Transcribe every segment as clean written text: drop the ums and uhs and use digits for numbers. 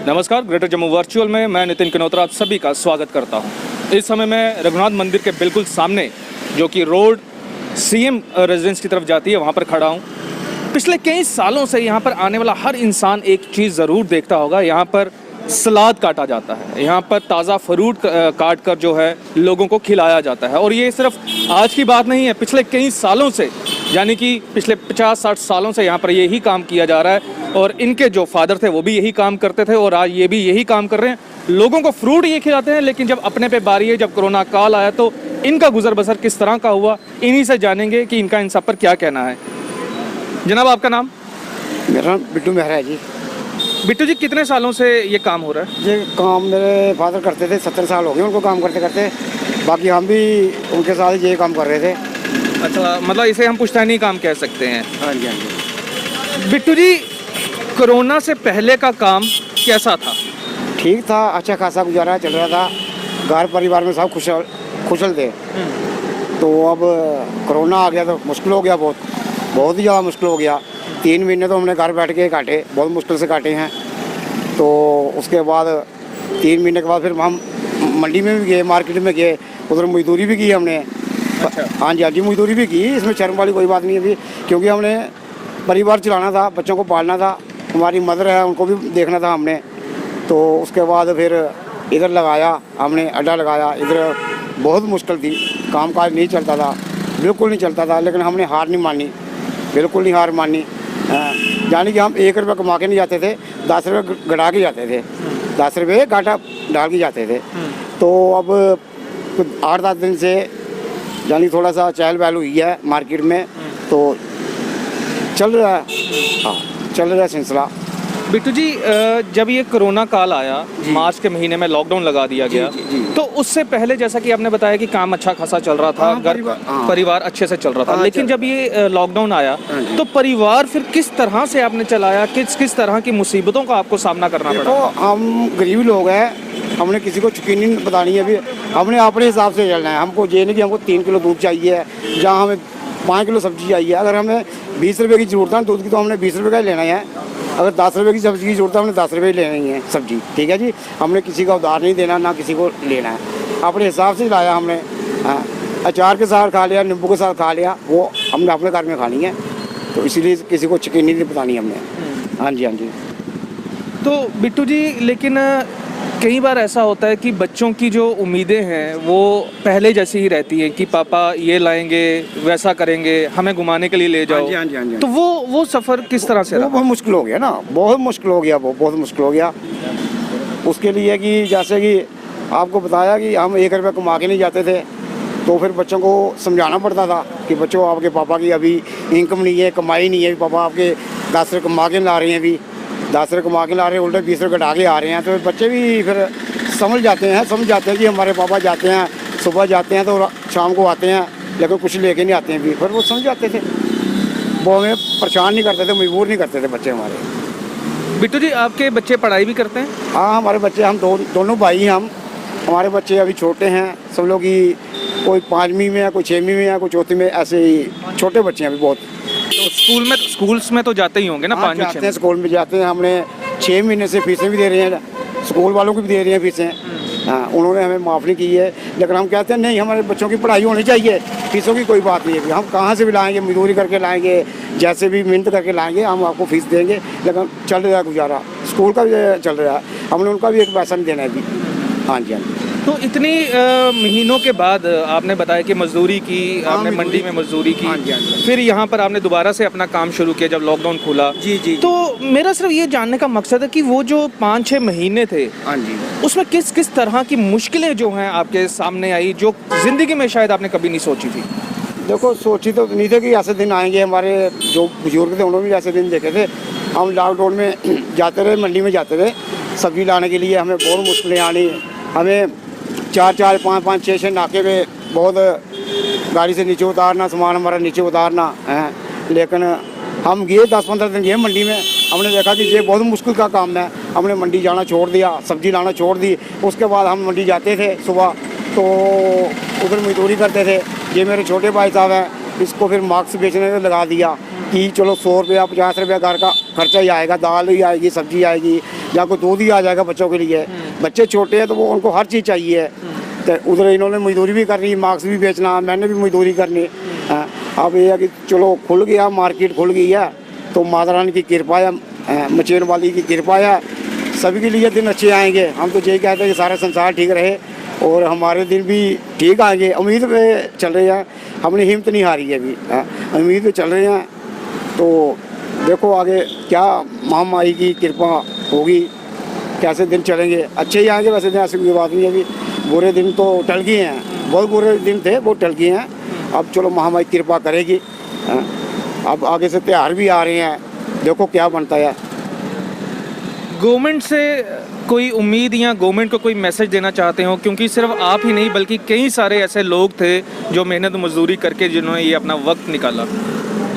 नमस्कार, greater Jammu virtual में मैं नितिन किनोत्रा आप सभी का स्वागत करता हूं। इस समय मैं रघुनाथ मंदिर के बिल्कुल सामने, जो कि रोड सीएम रेजिडेंस की तरफ जाती है, वहां पर खड़ा हूं। पिछले कई सालों से यहां पर आने वाला हर इंसान एक चीज़ ज़रूर देखता होगा, यहां पर सलाद काटा जाता है, यहाँ पर ताज़ा फ्रूट काट कर जो है लोगों को खिलाया जाता है। और ये सिर्फ आज की बात नहीं है, पिछले कई सालों से, यानी कि पिछले 50-60 सालों से यहाँ पर यही काम किया जा रहा है। और इनके जो फादर थे वो भी यही काम करते थे और आज ये भी यही काम कर रहे हैं। लोगों को फ्रूट ये खिलाते हैं, लेकिन जब अपने पे बारी है, जब कोरोना काल आया तो इनका गुजर बसर किस तरह का हुआ, इन्हीं से जानेंगे कि इनका इन सब पर क्या कहना है। जनाब, आपका नाम? मेरा नाम बिट्टू मेहरा है जी। बिट्टू जी, कितने सालों से ये काम हो रहा है? ये काम मेरे फादर करते थे, 70 साल हो गए उनको काम करते करते। बाकी हम भी उनके साथ ये काम कर रहे थे। अच्छा, मतलब इसे हम पुश्तैनी काम कह सकते हैं। हाँ जी, हाँ जी। बिट्टू जी, कोरोना से पहले का काम कैसा था? ठीक था, अच्छा खासा गुजारा चल रहा था, घर परिवार में सब खुशल थे। तो अब कोरोना आ गया तो मुश्किल हो गया, बहुत ही ज़्यादा मुश्किल हो गया। 3 महीने तो हमने घर बैठ के काटे, बहुत मुश्किल से काटे हैं। तो उसके बाद 3 महीने के बाद फिर हम मंडी में भी गए, मार्केट में गए, उधर मजदूरी भी की हमने। अच्छा। हाँ जी, हाँ जी, मजदूरी भी की, इसमें शर्म वाली कोई बात नहीं है अभी, क्योंकि हमने परिवार चलाना था, बच्चों को पालना था, हमारी मदर है उनको भी देखना था हमने। तो उसके बाद फिर इधर लगाया हमने, अड्डा लगाया। इधर बहुत मुश्किल थी, काम काज नहीं चलता था, बिल्कुल नहीं चलता था, लेकिन हमने हार नहीं मानी, बिल्कुल नहीं हार मानी। यानी कि हम 1 रुपये कमा के नहीं जाते थे, 10 रुपये गड़ा के जाते थे, 10 रुपये घाटा डाल के जाते थे। तो अब 8-10 दिन से यानी थोड़ा सा चहल पहल हुई है मार्केट में, तो चल रहा है, हाँ चल रहा है सिलसिला। बिट्टू जी, जब ये कोरोना काल आया, मार्च के महीने में लॉकडाउन लगा दिया गया, तो उससे पहले जैसा कि आपने बताया कि काम अच्छा खासा चल रहा था, परिवार अच्छे से चल रहा था, लेकिन जब ये लॉकडाउन आया तो परिवार फिर किस तरह से आपने चलाया, किस तरह की मुसीबतों का आपको सामना करना पड़ा? तो हम गरीब लोग हैं, हमने किसी को यकीन बतानी है, अभी हमने अपने हिसाब से चलना है। हमको ये नहीं कि हमको 3 किलो दूध चाहिए, जहाँ हमें 5 किलो सब्जी चाहिए। अगर हमें 20 रुपये की ज़रूरत है दूध की, तो हमने 20 रुपये का ही लेना है। अगर 10 रुपये की सब्जी की ज़रूरत है, हमने 10 रुपये ही लेनी है सब्जी, ठीक है जी। हमने किसी का उधार नहीं देना, ना किसी को लेना है, अपने हिसाब से लाया हमने। हाँ, अचार के साथ खा लिया, नींबू के साथ खा लिया, वो हमने अपने घर में खानी है, तो इसीलिए किसी को यकीन नहीं बतानी हमने। हाँ जी, हाँ जी। तो बिट्टू जी, लेकिन कई बार ऐसा होता है कि बच्चों की जो उम्मीदें हैं वो पहले जैसी ही रहती है कि पापा ये लाएंगे, वैसा करेंगे, हमें घुमाने के लिए ले जाओ। हाँ जी, हाँ जी। तो वो सफ़र किस तरह से रहा? वो बहुत मुश्किल हो गया ना, बहुत मुश्किल हो गया, वो बहुत मुश्किल हो गया। उसके लिए कि जैसे कि आपको बताया कि हम 1 रुपये कमा के नहीं जाते थे, तो फिर बच्चों को समझाना पड़ता था कि बच्चों, आपके पापा की अभी इनकम नहीं है, कमाई नहीं है, पापा आपके 10 रुपये कमा के ला रहे हैं, अभी 10 रुपये कमा के ला रहे हैं, उल्टे 20 रुपये घटा के आ रहे हैं। तो बच्चे भी फिर समझ जाते हैं कि हमारे पापा जाते हैं, सुबह जाते हैं तो शाम को आते हैं, लेकिन कुछ लेके नहीं आते हैं भी। फिर वो समझ जाते थे, वो हमें परेशान नहीं करते थे, मजबूर नहीं करते थे बच्चे हमारे। बिट्टू जी, आपके बच्चे पढ़ाई भी करते हैं? हाँ, हमारे बच्चे, हम दोनों भाई हैं। हमारे बच्चे अभी छोटे हैं, सब लोग ही, कोई 5वीं में है, कोई 6वीं में है, कोई 4वीं में, ऐसे ही छोटे बच्चे हैं अभी बहुत। तो स्कूल्स में तो जाते ही होंगे ना? 5वीं जाते हैं, स्कूल में जाते हैं। हमने 6 महीने से फीसें भी दे रहे हैं, स्कूल वालों की भी दे रहे हैं फीसें। हाँ, उन्होंने हमें माफ़ नहीं की है, लेकिन हम कहते हैं नहीं, हमारे बच्चों की पढ़ाई होनी चाहिए, फीसों की कोई बात नहीं है। हम कहाँ से भी लाएंगे, मजदूरी करके लाएंगे, जैसे भी मेहनत करके लाएंगे, हम आपको फीस देंगे, लेकिन चल रहा है गुजारा, स्कूल का भी चल रहा है, हमने उनका भी एक पैसा नहीं देना है अभी। हाँ जी, हाँ जी। तो इतनी महीनों के बाद आपने बताया कि मजदूरी की, आपने मंडी में मजदूरी की, हाँ जी, हाँ जी। फिर यहाँ पर आपने दोबारा से अपना काम शुरू किया जब लॉकडाउन खुला। जी। तो मेरा सिर्फ ये जानने का मकसद है कि वो जो 5-6 महीने थे, हाँ जी, उसमें किस तरह की मुश्किलें जो हैं आपके सामने आई, जो ज़िंदगी में शायद आपने कभी नहीं सोची थी? देखो, सोची तो नहीं थे कि ऐसे दिन आएंगे। हमारे जो बुजुर्ग थे उन्होंने भी ऐसे दिन देखे थे। हम लॉकडाउन में जाते रहे, मंडी में जाते रहे सब्जी लाने के लिए, हमें बहुत मुश्किलें आनी। हमें 4-4, 5-5, 6-6 नाके पे बहुत गाड़ी से नीचे उतारना, सामान हमारा नीचे उतारना है। लेकिन हम गए 10-15 दिन गए मंडी में, हमने देखा कि ये बहुत मुश्किल का काम है। हमने मंडी जाना छोड़ दिया, सब्जी लाना छोड़ दी। उसके बाद हम मंडी जाते थे सुबह, तो उधर मजदूरी करते थे। ये मेरे छोटे भाई साहब हैं, इसको फिर मास्क बेचने में लगा दिया कि चलो 100 रुपया 50 रुपया घर का खर्चा ही आएगा, दाल ही आएगी, सब्जी आएगी, या कोई दूध ही आ जाएगा बच्चों के लिए। बच्चे छोटे हैं तो वो उनको हर चीज़ चाहिए। तो उधर इन्होंने मजदूरी भी करनी, मास्क भी बेचना, मैंने भी मजदूरी करनी। अब ये है कि चलो खुल गया, मार्केट खुल गई है, तो माता रानी की कृपा है, मचेन वाली की कृपा है, सभी के लिए दिन अच्छे आएंगे। हम तो यही कहते हैं कि सारा संसार ठीक रहे और हमारे दिन भी ठीक आएंगे। उम्मीद पे चल रहे हैं, हमने हिम्मत नहीं हारी है अभी, उम्मीद पे चल रहे हैं। तो देखो आगे क्या महामारी की कृपा होगी, कैसे दिन चलेंगे, अच्छे ही आएंगे। वैसे दिन ऐसी कोई बात नहीं है, अभी बुरे दिन तो टल गए हैं, बहुत बुरे दिन थे वो टल गए हैं। अब चलो महामारी कृपा करेगी। अब आगे से त्यौहार भी आ रहे हैं, देखो क्या बनता है। गवर्नमेंट से कोई उम्मीद या गवर्नमेंट को कोई मैसेज देना चाहते हो, क्योंकि सिर्फ आप ही नहीं बल्कि कई सारे ऐसे लोग थे जो मेहनत मजदूरी करके जिन्होंने ये अपना वक्त निकाला।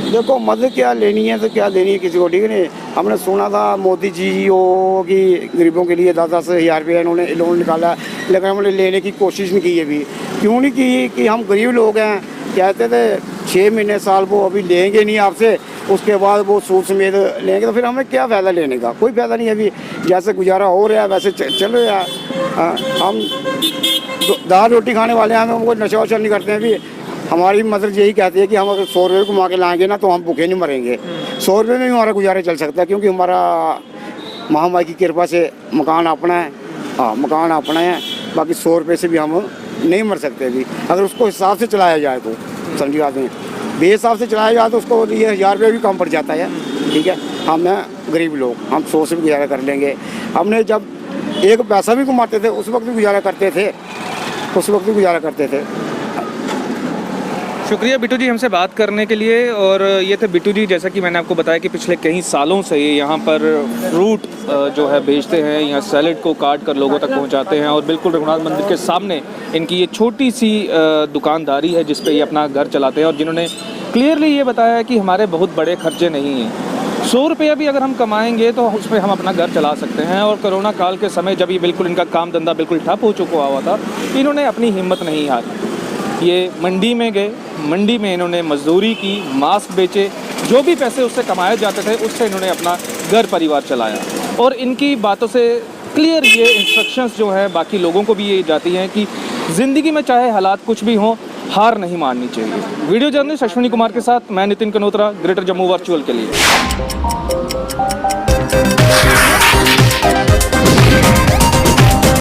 देखो मदद क्या लेनी है तो क्या लेनी है किसी को, ठीक है नहीं। हमने सुना था मोदी जी वो कि गरीबों के लिए 10-10 हज़ार रुपया इन्होंने लोन निकाला है, लेकिन हमने लेने की कोशिश नहीं की अभी। क्यों नहीं की कि हम गरीब लोग हैं, कहते थे 6 महीने साल वो अभी लेंगे नहीं आपसे, उसके बाद वो सूद समेत लेंगे, तो फिर हमें क्या फ़ायदा लेने का, कोई फ़ायदा नहीं है। अभी जैसे गुजारा हो रहा है वैसे चल रहा है। हम दाल रोटी खाने वाले हैं, हम कोई नशा वशा नहीं करते हैं। अभी हमारी मदर यही कहती है कि हम अगर 100 रुपये कमा के लाएंगे ना तो हम भूखे नहीं मरेंगे। 100 रुपये में भी हमारा गुजारा चल सकता है, क्योंकि हमारा महामारी की कृपा से मकान अपना है। हाँ, मकान अपना है, बाकी 100 रुपये से भी हम नहीं मर सकते। अभी अगर उसको हिसाब से चलाया जाए तो समझी बात नहीं, बेहिसाब से चलाया जाए तो उसको लिए 1000 रुपये भी कम पड़ जाता है। ठीक है, हम हैं गरीब लोग, हम 100 से भी गुजारा कर लेंगे। हमने जब 1 पैसा भी कमाते थे उस वक्त भी गुजारा करते थे, उस वक्त भी गुजारा करते थे। शुक्रिया बिट्टू जी हमसे बात करने के लिए। और ये थे बिट्टू जी, जैसा कि मैंने आपको बताया कि पिछले कई सालों से ये यहाँ पर फ्रूट जो है बेचते हैं, यहाँ सैलेड को काट कर लोगों तक पहुँचाते हैं। और बिल्कुल रघुनाथ मंदिर के सामने इनकी ये छोटी सी दुकानदारी है जिस पे ये अपना घर चलाते हैं, और जिन्होंने क्लियरली ये बताया है कि हमारे बहुत बड़े खर्चे नहीं हैं। 100 रुपया भी अगर हम कमाएंगे तो उसमें हम अपना घर चला सकते हैं। और कोरोना काल के समय जब ये बिल्कुल इनका काम धंधा बिल्कुल ठप हो चुका हुआ था, इन्होंने अपनी हिम्मत नहीं हारी। ये मंडी में गए, मंडी में इन्होंने मजदूरी की, मास्क बेचे, जो भी पैसे उससे कमाए जाते थे उससे इन्होंने अपना घर परिवार चलाया। और इनकी बातों से क्लियर ये इंस्ट्रक्शंस जो हैं बाकी लोगों को भी ये जाती हैं कि ज़िंदगी में चाहे हालात कुछ भी हों, हार नहीं माननी चाहिए। वीडियो जर्नलिस्ट अश्विनी कुमार के साथ मैं नितिन कनोत्रा, ग्रेटर जम्मू वर्चुअल के लिए।